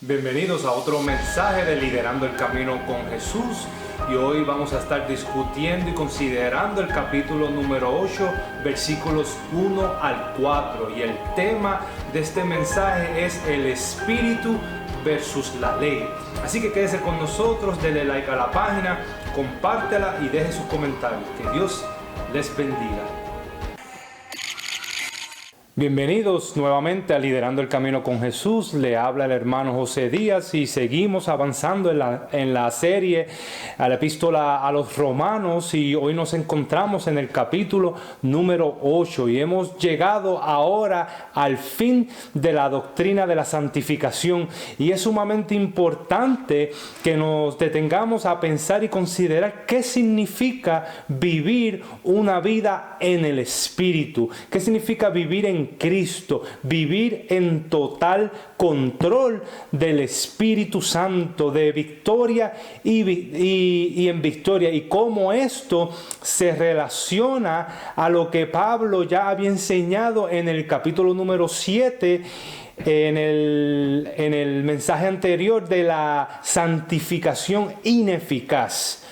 Bienvenidos a otro mensaje de Liderando el Camino con Jesús, y hoy vamos a estar discutiendo y considerando el capítulo número 8, versículos 1 al 4, y el tema de este mensaje es el Espíritu versus la ley. Así que quédese con nosotros, denle like a la página, compártela y deje sus comentarios. Que Dios les bendiga. Bienvenidos nuevamente a Liderando el Camino con Jesús. Le habla el hermano José Díaz y seguimos avanzando en la serie a la epístola a los Romanos, y hoy nos encontramos en el capítulo número 8 y hemos llegado ahora al fin de la doctrina de la santificación, y es sumamente importante que nos detengamos a pensar y considerar qué significa vivir una vida en el Espíritu, qué significa vivir en Cristo, vivir en total control del Espíritu Santo, de victoria y en victoria, y cómo esto se relaciona a lo que Pablo ya había enseñado en el capítulo número 7 en el mensaje anterior de la santificación ineficaz.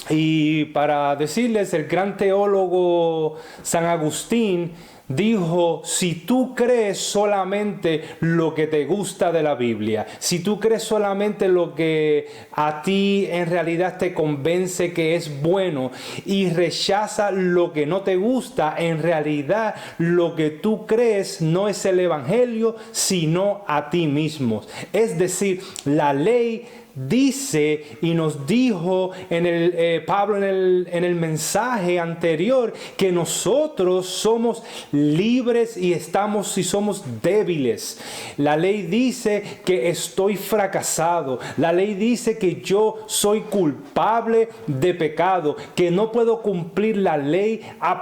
Y para decirles, el gran teólogo San Agustín dijo: si tú crees solamente lo que te gusta de la Biblia, si tú crees solamente lo que a ti en realidad te convence que es bueno, y rechaza lo que no te gusta, en realidad lo que tú crees no es el Evangelio, sino a ti mismo. Es decir, la ley dice y nos dijo Pablo en el mensaje anterior que nosotros somos libres y somos débiles. La ley dice que estoy fracasado. La ley dice que yo soy culpable de pecado, que no puedo cumplir la ley a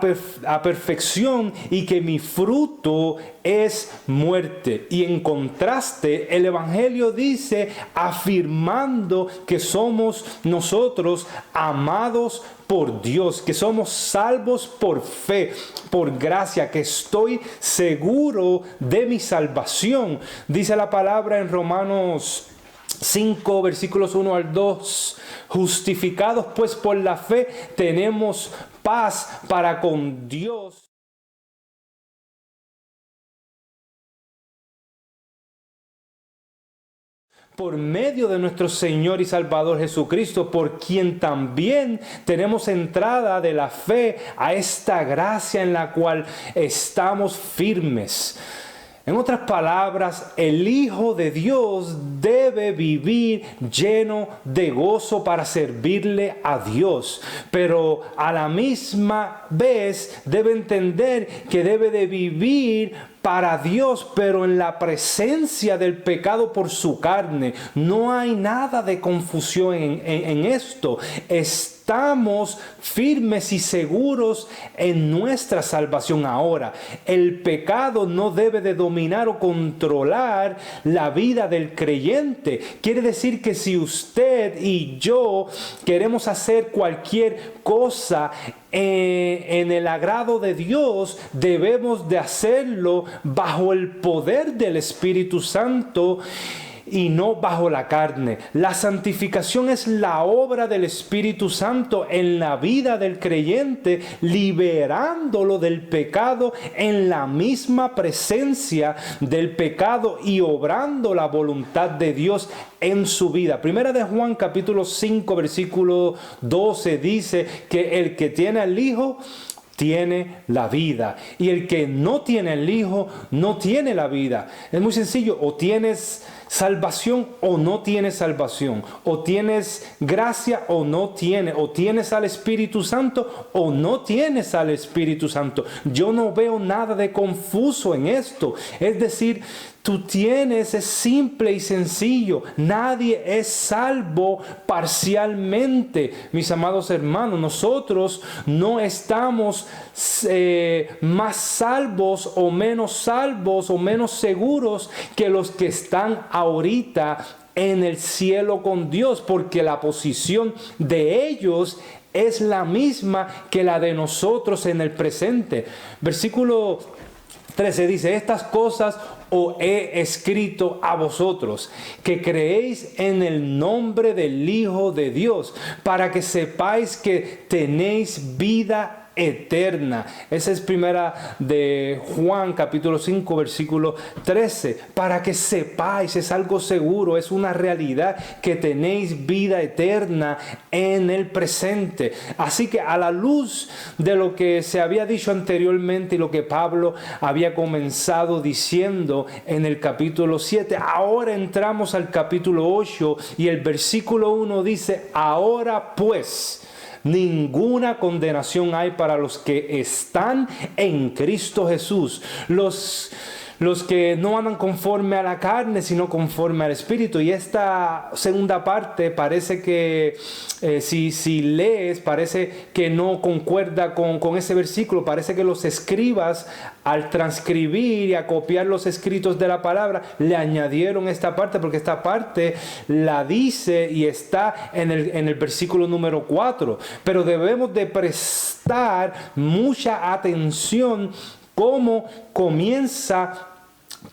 perfección y que mi fruto es muerte. Y en contraste, el Evangelio dice, afirmando que somos nosotros amados por Dios, que somos salvos por fe, por gracia, que estoy seguro de mi salvación. Dice la palabra en Romanos 5, versículos 1 al 2, justificados pues por la fe, tenemos paz para con Dios por medio de nuestro Señor y Salvador Jesucristo, por quien también tenemos entrada de la fe a esta gracia en la cual estamos firmes. En otras palabras, el Hijo de Dios debe vivir lleno de gozo para servirle a Dios, pero a la misma vez debe entender que debe de vivir para Dios, pero en la presencia del pecado por su carne. No hay nada de confusión en esto. Estamos firmes y seguros en nuestra salvación. Ahora, el pecado no debe de dominar o controlar la vida del creyente. Quiere decir que si usted y yo queremos hacer cualquier cosa en el agrado de Dios, debemos de hacerlo bajo el poder del Espíritu Santo y no bajo la carne. La santificación es la obra del Espíritu Santo en la vida del creyente, liberándolo del pecado en la misma presencia del pecado y obrando la voluntad de Dios en su vida. Primera de Juan capítulo 5 versículo 12 dice que el que tiene al Hijo tiene la vida, y el que no tiene el Hijo no tiene la vida. Es muy sencillo: o tienes salvación o no tienes salvación, o tienes gracia o no tienes, o tienes al Espíritu Santo o no tienes al Espíritu Santo. Yo no veo nada de confuso en esto. Es decir, tú tienes, es simple y sencillo. Nadie es salvo parcialmente, mis amados hermanos. Nosotros no estamos más salvos o menos seguros que los que están ahorita en el cielo con Dios, porque la posición de ellos es la misma que la de nosotros en el presente. Versículo 13 dice: estas cosas os he escrito a vosotros, que creéis en el nombre del Hijo de Dios, para que sepáis que tenéis vida eterna. Esa es primera de Juan, capítulo 5, versículo 13. Para que sepáis, es algo seguro, es una realidad, que tenéis vida eterna en el presente. Así que a la luz de lo que se había dicho anteriormente y lo que Pablo había comenzado diciendo en el capítulo 7, ahora entramos al capítulo 8 y el versículo 1 dice: ahora pues, ninguna condenación hay para los que están en Cristo Jesús, los que no andan conforme a la carne, sino conforme al Espíritu. Y esta segunda parte parece que, si lees, parece que no concuerda con ese versículo. Parece que los escribas, al transcribir y a copiar los escritos de la palabra, le añadieron esta parte, porque esta parte la dice y está en el versículo número 4. Pero debemos de prestar mucha atención cómo comienza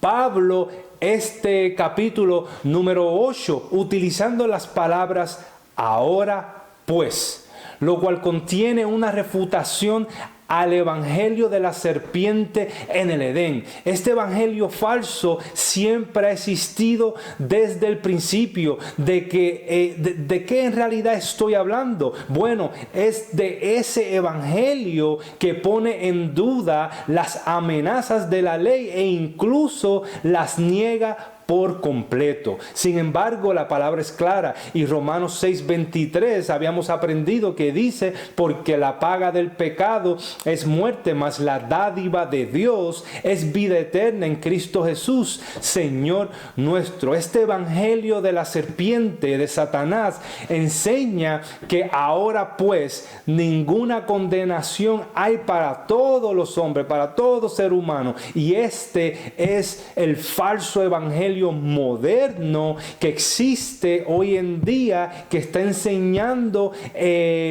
Pablo este capítulo número 8, utilizando las palabras ahora pues, lo cual contiene una refutación al evangelio de la serpiente en el Edén. Este evangelio falso siempre ha existido desde el principio. ¿De qué en realidad estoy hablando? Bueno, es de ese evangelio que pone en duda las amenazas de la ley e incluso las niega por completo. Sin embargo, la palabra es clara, y Romanos 6:23 habíamos aprendido que dice: porque la paga del pecado es muerte, mas la dádiva de Dios es vida eterna en Cristo Jesús, Señor nuestro. Este evangelio de la serpiente, de Satanás, enseña que ahora pues ninguna condenación hay para todos los hombres, para todo ser humano, y este es el falso evangelio moderno que existe hoy en día, que está enseñando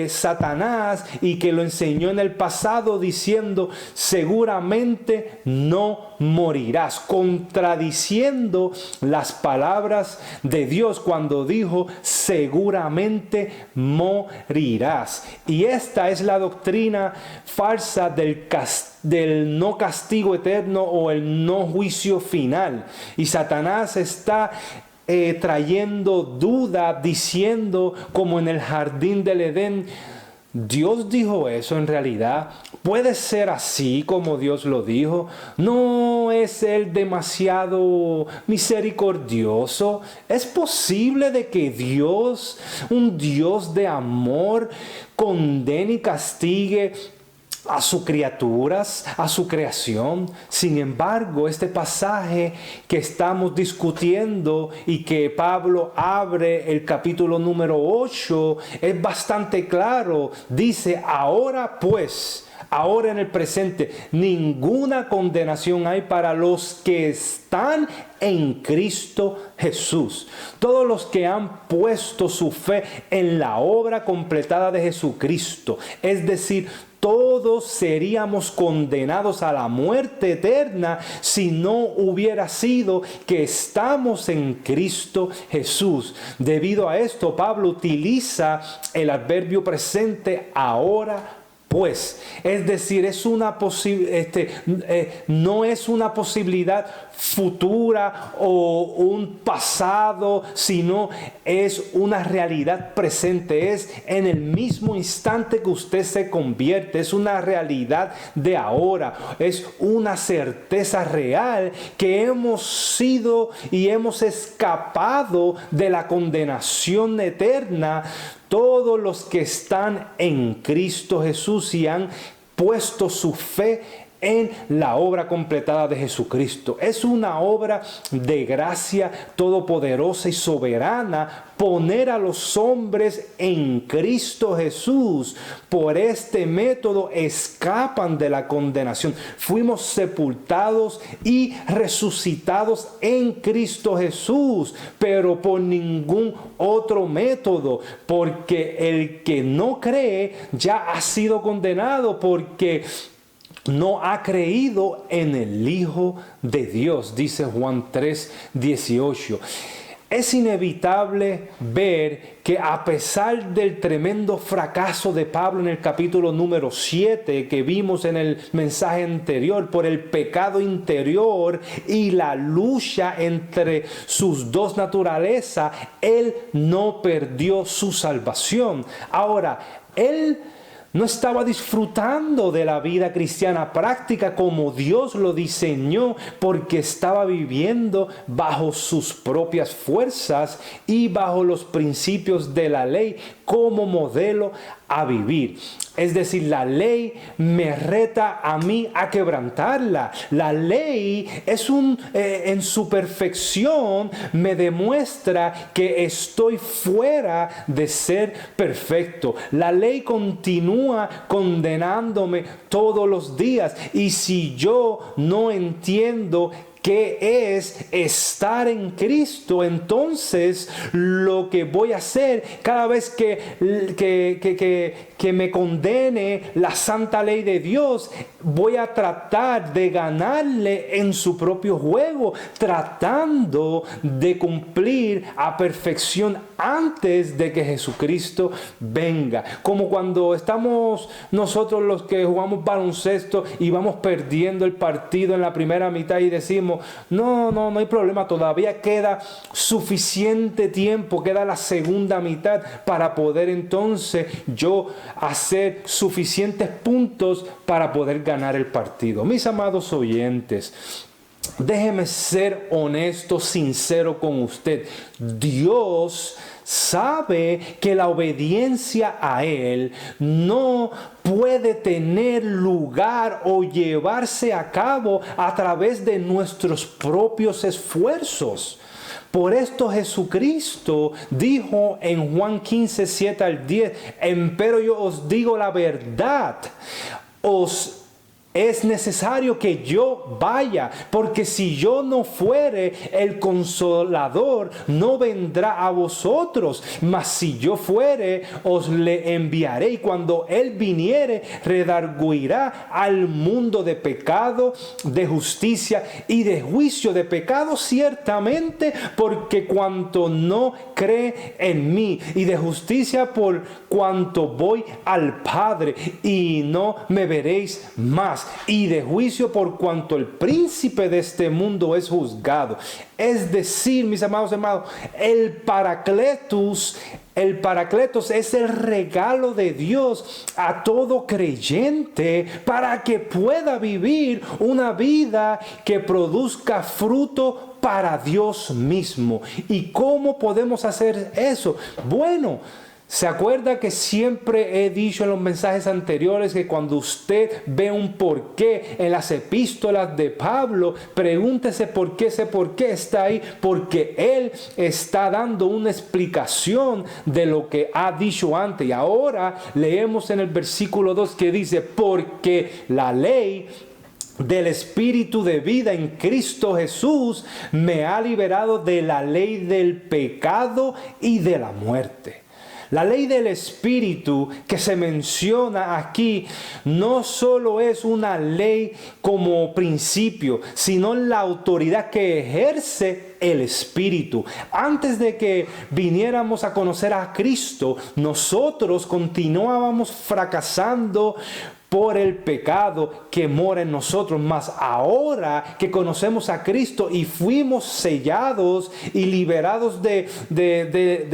Satanás, y que lo enseñó en el pasado diciendo: seguramente no morirás, contradiciendo las palabras de Dios cuando dijo: seguramente morirás. Y esta es la doctrina falsa del no castigo eterno o el no juicio final. Y Satanás está trayendo duda, diciendo, como en el jardín del Edén: ¿Dios dijo eso en realidad? ¿Puede ser así como Dios lo dijo? ¿No es Él demasiado misericordioso? ¿Es posible de que Dios, un Dios de amor, condene y castigue a sus criaturas, a su creación? Sin embargo, este pasaje que estamos discutiendo y que Pablo abre el capítulo número 8 es bastante claro. Dice: ahora pues, ahora en el presente, ninguna condenación hay para los que están en Cristo Jesús. Todos los que han puesto su fe en la obra completada de Jesucristo, es decir, todos seríamos condenados a la muerte eterna si no hubiera sido que estamos en Cristo Jesús. Debido a esto, Pablo utiliza el adverbio presente ahora pues. Es decir, no es una posibilidad futura o un pasado, sino es una realidad presente. Es en el mismo instante que usted se convierte. Es una realidad de ahora. Es una certeza real que hemos sido y hemos escapado de la condenación eterna, todos los que están en Cristo Jesús y han puesto su fe en la obra completada de Jesucristo. Es una obra de gracia todopoderosa y soberana poner a los hombres en Cristo Jesús. Por este método escapan de la condenación. Fuimos sepultados y resucitados en Cristo Jesús, pero por ningún otro método, porque el que no cree ya ha sido condenado, porque no ha creído en el Hijo de Dios, dice Juan 3:18. Es inevitable ver que a pesar del tremendo fracaso de Pablo en el capítulo número 7 que vimos en el mensaje anterior por el pecado interior y la lucha entre sus dos naturalezas, él no perdió su salvación. Ahora, él no estaba disfrutando de la vida cristiana práctica como Dios lo diseñó, porque estaba viviendo bajo sus propias fuerzas y bajo los principios de la ley como modelo a vivir. Es decir, la ley me reta a mí a quebrantarla. La ley es en su perfección me demuestra que estoy fuera de ser perfecto. La ley continúa condenándome todos los días, y si yo no entiendo qué es estar en Cristo, entonces lo que voy a hacer cada vez que me condene la santa ley de Dios, voy a tratar de ganarle en su propio juego, tratando de cumplir a perfección antes de que Jesucristo venga. Como cuando estamos nosotros los que jugamos baloncesto y vamos perdiendo el partido en la primera mitad y decimos, no hay problema, todavía queda suficiente tiempo, queda la segunda mitad para poder entonces yo hacer suficientes puntos para poder ganar el partido. Mis amados oyentes, déjeme ser honesto, sincero con usted. Dios sabe que la obediencia a Él no puede tener lugar o llevarse a cabo a través de nuestros propios esfuerzos. Por esto Jesucristo dijo en Juan 15:7-10, empero yo os digo la verdad, es necesario que yo vaya, porque si yo no fuere, el Consolador no vendrá a vosotros, mas si yo fuere, os le enviaré, y cuando Él viniere, redarguirá al mundo de pecado, de justicia y de juicio. De pecado ciertamente, porque cuanto no cree en mí, y de justicia por cuanto voy al Padre y no me veréis más, y de juicio por cuanto el príncipe de este mundo es juzgado. Es decir, mis amados hermanos, el Paracletos es el regalo de Dios a todo creyente para que pueda vivir una vida que produzca fruto para Dios mismo. ¿Y cómo podemos hacer eso? Bueno, ¿se acuerda que siempre he dicho en los mensajes anteriores que cuando usted ve un porqué en las epístolas de Pablo, pregúntese por qué ese porqué está ahí? Porque él está dando una explicación de lo que ha dicho antes. Y ahora leemos en el versículo 2 que dice, porque la ley del Espíritu de vida en Cristo Jesús me ha liberado de la ley del pecado y de la muerte. La ley del Espíritu que se menciona aquí no solo es una ley como principio, sino la autoridad que ejerce el Espíritu. Antes de que viniéramos a conocer a Cristo, nosotros continuábamos fracasando por el pecado que mora en nosotros. Mas ahora que conocemos a Cristo y fuimos sellados y liberados de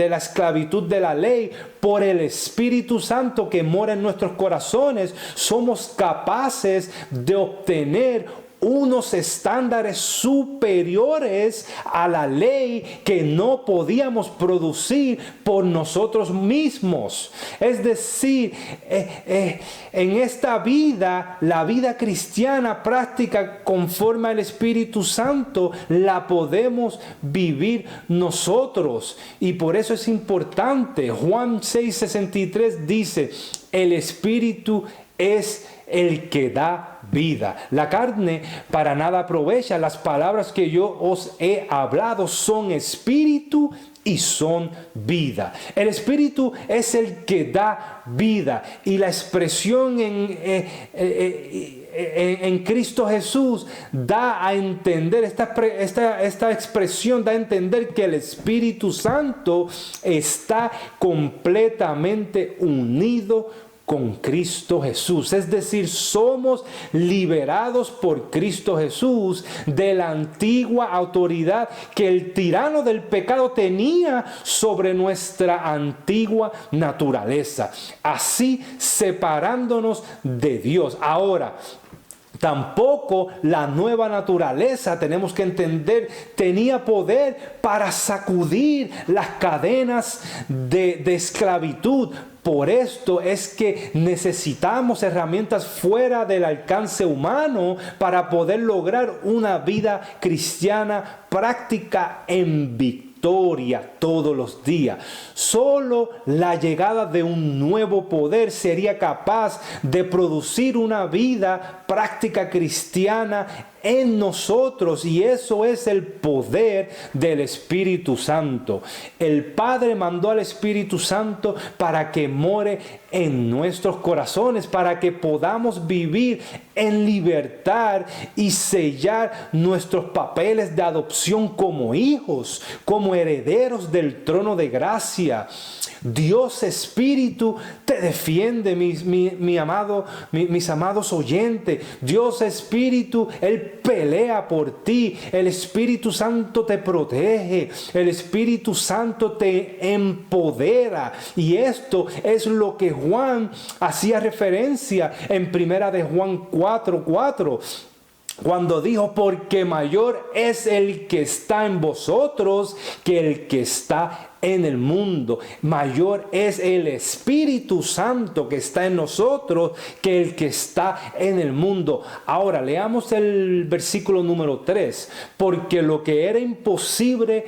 la esclavitud de la ley por el Espíritu Santo que mora en nuestros corazones, somos capaces de obtener unos estándares superiores a la ley que no podíamos producir por nosotros mismos. Es decir, en esta vida, la vida cristiana práctica conforme al Espíritu Santo, la podemos vivir nosotros. Y por eso es importante. Juan 6:63 dice, el Espíritu es el que da vida. La carne para nada aprovecha. Las palabras que yo os he hablado son espíritu y son vida. El Espíritu es el que da vida, y la expresión en Cristo Jesús da a entender, esta expresión da a entender que el Espíritu Santo está completamente unido con Cristo Jesús. Es decir, somos liberados por Cristo Jesús de la antigua autoridad que el tirano del pecado tenía sobre nuestra antigua naturaleza, así separándonos de Dios. Ahora, tampoco la nueva naturaleza, tenemos que entender, tenía poder para sacudir las cadenas de esclavitud. Por esto es que necesitamos herramientas fuera del alcance humano para poder lograr una vida cristiana práctica en victoria todos los días. Solo la llegada de un nuevo poder sería capaz de producir una vida práctica cristiana en nosotros, y eso es el poder del Espíritu Santo. El Padre mandó al Espíritu Santo para que more en nuestros corazones, para que podamos vivir en libertad y sellar nuestros papeles de adopción como hijos, como herederos del trono de gracia. Dios Espíritu te defiende, mis amados oyentes. Dios Espíritu, Él pelea por ti. El Espíritu Santo te protege. El Espíritu Santo te empodera. Y esto es lo que Juan hacía referencia en primera de Juan 4:4. Cuando dijo, porque mayor es el que está en vosotros que el que está en el mundo. Mayor es el Espíritu Santo que está en nosotros que el que está en el mundo. Ahora leamos el versículo número 3. Porque lo que era imposible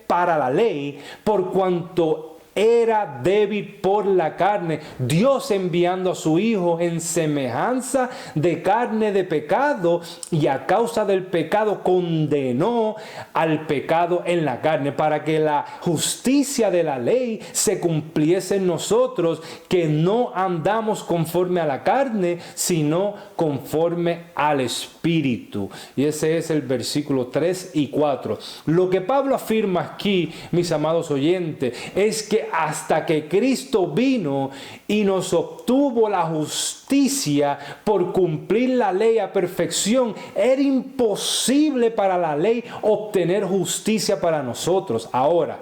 para la ley, por cuanto era débil por la carne, Dios enviando a su Hijo en semejanza de carne de pecado, y a causa del pecado condenó al pecado en la carne, para que la justicia de la ley se cumpliese en nosotros, que no andamos conforme a la carne, sino conforme al Espíritu. Y ese es el versículo 3 y 4. Lo que Pablo afirma aquí, mis amados oyentes, es que hasta que Cristo vino y nos obtuvo la justicia por cumplir la ley a perfección, era imposible para la ley obtener justicia para nosotros. Ahora,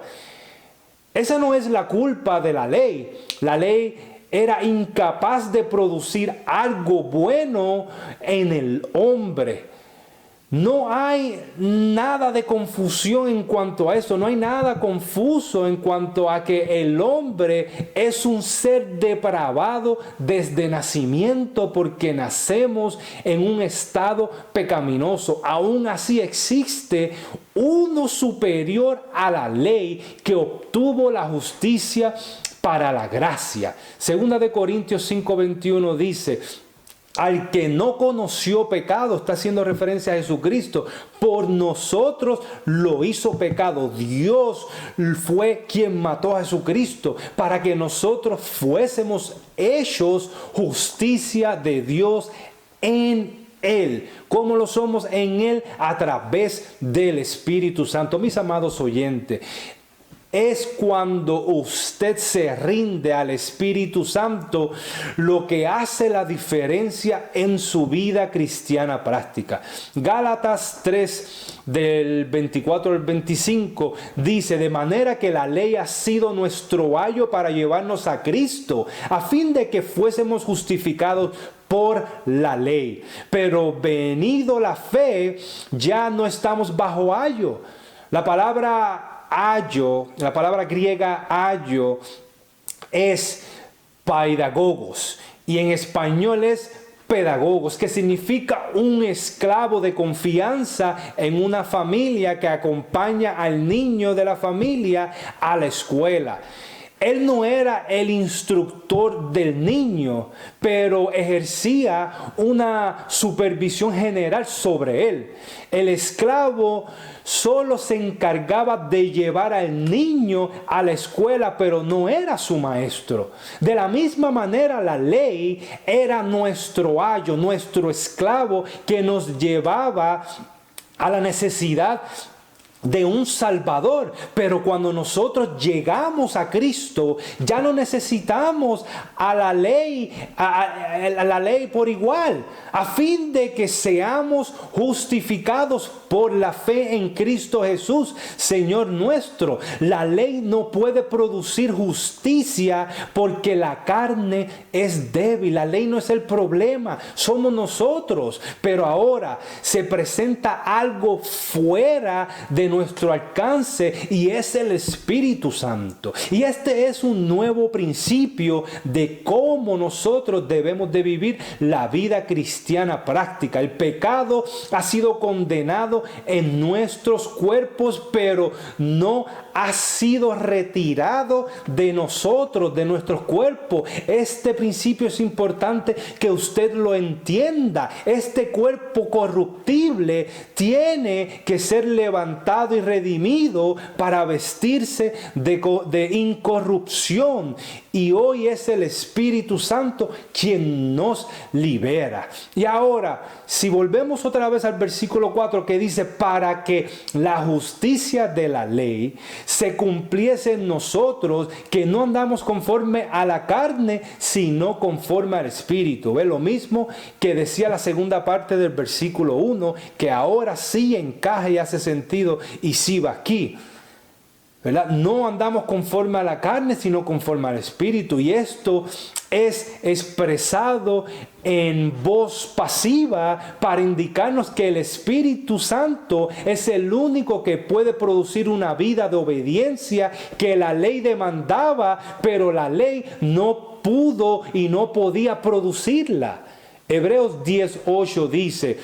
esa no es la culpa de la ley. La ley era incapaz de producir algo bueno en el hombre. No hay nada de confusión en cuanto a eso. No hay nada confuso en cuanto a que el hombre es un ser depravado desde nacimiento, porque nacemos en un estado pecaminoso. Aún así existe uno superior a la ley que obtuvo la justicia para la gracia. Segunda de Corintios 5:21 dice: al que no conoció pecado, está haciendo referencia a Jesucristo, por nosotros lo hizo pecado. Dios fue quien mató a Jesucristo para que nosotros fuésemos hechos justicia de Dios en Él. ¿Cómo lo somos en Él? A través del Espíritu Santo. Mis amados oyentes, es cuando usted se rinde al Espíritu Santo lo que hace la diferencia en su vida cristiana práctica. Gálatas 3, del 24 al 25, dice: de manera que la ley ha sido nuestro ayo para llevarnos a Cristo, a fin de que fuésemos justificados por la ley. Pero venido la fe, ya no estamos bajo ayo. La palabra ayo, la palabra griega ayo, es paidagogos, y en español es pedagogos, que significa un esclavo de confianza en una familia que acompaña al niño de la familia a la escuela. Él no era el instructor del niño, pero ejercía una supervisión general sobre él. El esclavo solo se encargaba de llevar al niño a la escuela, pero no era su maestro. De la misma manera, la ley era nuestro ayo, nuestro esclavo, que nos llevaba a la necesidad de un Salvador. Pero cuando nosotros llegamos a Cristo, ya no necesitamos a la ley, a la ley por igual, a fin de que seamos justificados por la fe en Cristo Jesús, Señor nuestro. La ley no puede producir justicia porque la carne es débil. La ley no es el problema, somos nosotros. Pero ahora se presenta algo fuera de nuestro alcance, y es el Espíritu Santo. Y este es un nuevo principio de cómo nosotros debemos de vivir la vida cristiana práctica. El pecado ha sido condenado en nuestros cuerpos, pero no ha sido retirado de nosotros, de nuestros cuerpos. Este principio es importante que usted lo entienda. Este cuerpo corruptible tiene que ser levantado y redimido para vestirse de incorrupción. Y hoy es el Espíritu Santo quien nos libera. Y ahora, si volvemos otra vez al versículo 4, que dice: para que la justicia de la ley se cumpliese en nosotros, que no andamos conforme a la carne, sino conforme al Espíritu. ¿Ve? Lo mismo que decía la segunda parte del versículo 1, que ahora sí encaja y hace sentido, y sí va aquí, ¿verdad? No andamos conforme a la carne, sino conforme al Espíritu. Y esto es expresado en voz pasiva para indicarnos que el Espíritu Santo es el único que puede producir una vida de obediencia que la ley demandaba, pero la ley no pudo y no podía producirla. Hebreos 10:8 dice: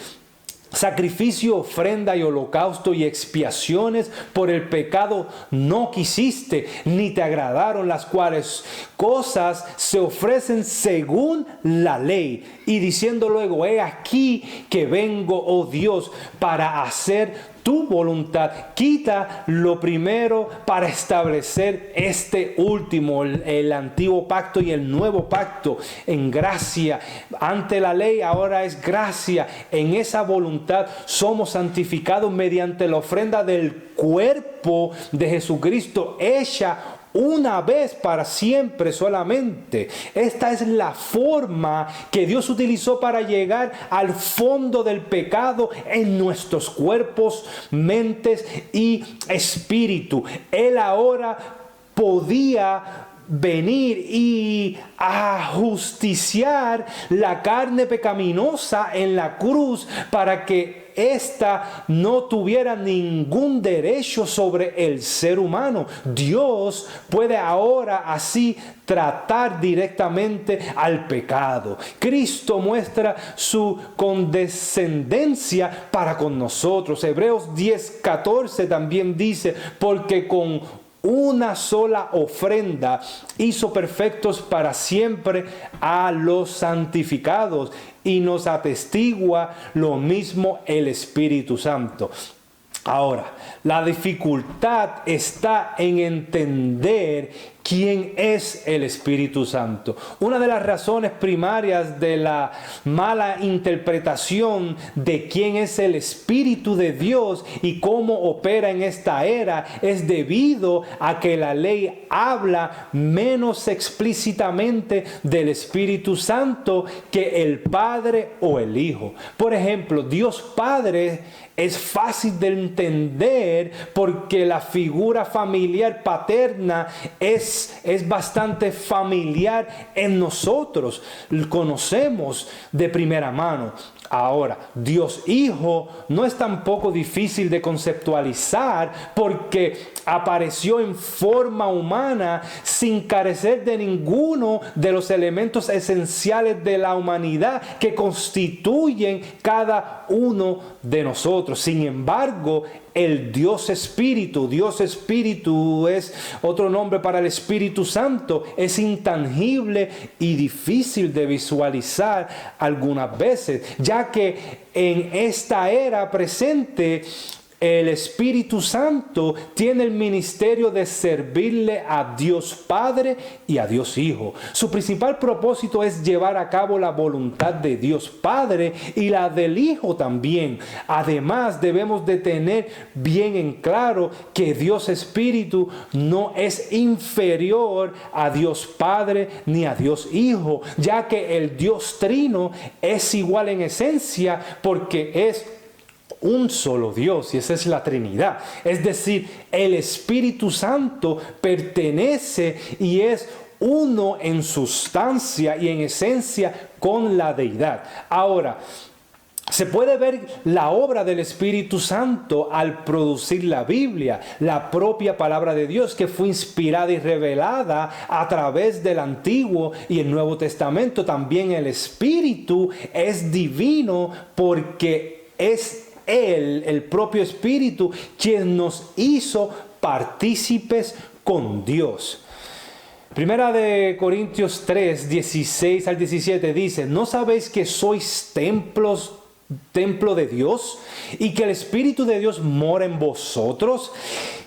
sacrificio, ofrenda y holocausto y expiaciones por el pecado no quisiste, ni te agradaron, las cuales cosas se ofrecen según la ley. Y diciendo luego: he aquí que vengo, oh Dios, para hacer tu voluntad. Quita lo primero para establecer este último, el antiguo pacto y el nuevo pacto en gracia. Ante la ley ahora es gracia. En esa voluntad somos santificados mediante la ofrenda del cuerpo de Jesucristo, hecha una vez para siempre solamente. Esta es la forma que Dios utilizó para llegar al fondo del pecado en nuestros cuerpos, mentes y espíritu. Él ahora podía venir y ajusticiar la carne pecaminosa en la cruz para que ésta no tuviera ningún derecho sobre el ser humano. Dios puede ahora así tratar directamente al pecado. Cristo muestra su condescendencia para con nosotros. Hebreos 10:14 también dice: porque con una sola ofrenda hizo perfectos para siempre a los santificados, y nos atestigua lo mismo el Espíritu Santo. Ahora, la dificultad está en entender quién es el Espíritu Santo. Una de las razones primarias de la mala interpretación de quién es el Espíritu de Dios y cómo opera en esta era es debido a que la ley habla menos explícitamente del Espíritu Santo que el Padre o el Hijo. Por ejemplo, Dios Padre es fácil de entender porque la figura familiar paterna es bastante familiar en nosotros. Conocemos de primera mano. Ahora, Dios Hijo no es tampoco difícil de conceptualizar porque apareció en forma humana sin carecer de ninguno de los elementos esenciales de la humanidad que constituyen cada uno de nosotros. Sin embargo, el Dios Espíritu es otro nombre para el Espíritu Santo, es intangible y difícil de visualizar algunas veces, ya que en esta era presente el Espíritu Santo tiene el ministerio de servirle a Dios Padre y a Dios Hijo. Su principal propósito es llevar a cabo la voluntad de Dios Padre y la del Hijo también. Además, debemos de tener bien en claro que Dios Espíritu no es inferior a Dios Padre ni a Dios Hijo, ya que el Dios Trino es igual en esencia porque es un solo Dios, y esa es la Trinidad. Es decir, el Espíritu Santo pertenece y es uno en sustancia y en esencia con la deidad. Ahora, se puede ver la obra del Espíritu Santo al producir la Biblia, la propia palabra de Dios que fue inspirada y revelada a través del Antiguo y el Nuevo Testamento. También el Espíritu es divino porque es Él, el propio Espíritu, quien nos hizo partícipes con Dios. Primera de Corintios 3, 16 al 17 dice: ¿no sabéis que sois templo de Dios y que el Espíritu de Dios mora en vosotros?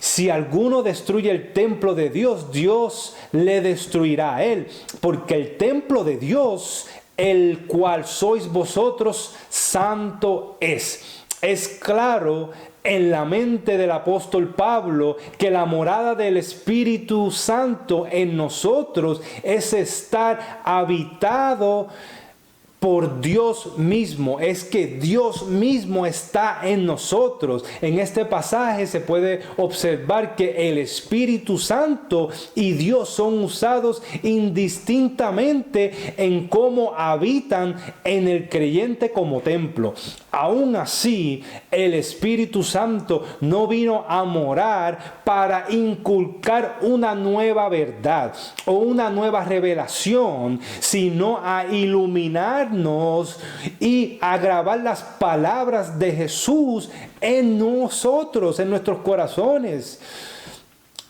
Si alguno destruye el templo de Dios, Dios le destruirá a él, porque el templo de Dios, el cual sois vosotros, santo es. Es claro en la mente del apóstol Pablo que la morada del Espíritu Santo en nosotros es estar habitado por Dios mismo, es que Dios mismo está en nosotros. En este pasaje se puede observar que el Espíritu Santo y Dios son usados indistintamente en cómo habitan en el creyente como templo. Aún así, el Espíritu Santo no vino a morar para inculcar una nueva verdad o una nueva revelación, sino a iluminar y a grabar las palabras de Jesús en nosotros, en nuestros corazones.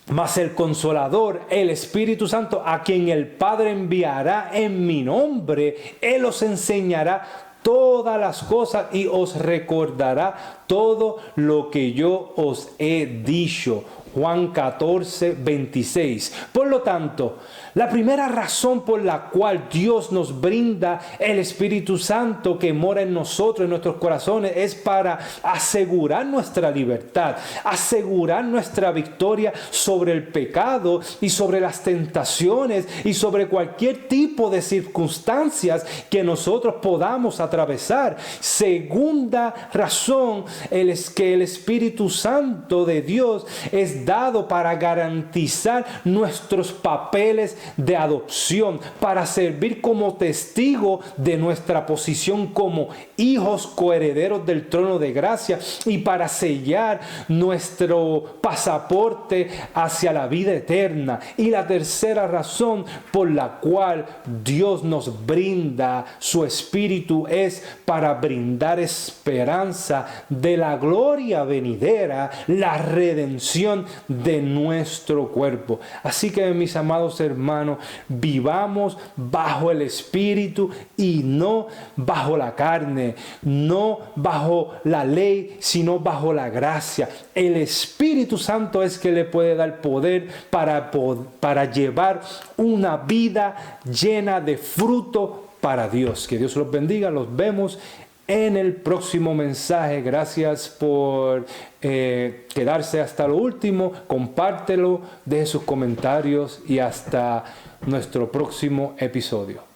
Mas el Consolador, el Espíritu Santo, a quien el Padre enviará en mi nombre, Él os enseñará todas las cosas y os recordará todo lo que yo os he dicho. Juan 14, 26. Por lo tanto, la primera razón por la cual Dios nos brinda el Espíritu Santo que mora en nosotros, en nuestros corazones, es para asegurar nuestra libertad, asegurar nuestra victoria sobre el pecado y sobre las tentaciones y sobre cualquier tipo de circunstancias que nosotros podamos atravesar. Segunda razón es que el Espíritu Santo de Dios es dado para garantizar nuestros papeles de adopción, para servir como testigo de nuestra posición como hijos coherederos del trono de gracia y para sellar nuestro pasaporte hacia la vida eterna. Y la tercera razón por la cual Dios nos brinda su Espíritu es para brindar esperanza de la gloria venidera, la redención de nuestro cuerpo. Así que, mis amados hermanos, vivamos bajo el Espíritu y no bajo la carne, no bajo la ley, sino bajo la gracia. El Espíritu Santo es que le puede dar poder para llevar una vida llena de fruto para Dios. Que Dios los bendiga. Los vemos en el próximo mensaje. Gracias por quedarse hasta lo último. Compártelo, deje sus comentarios y hasta nuestro próximo episodio.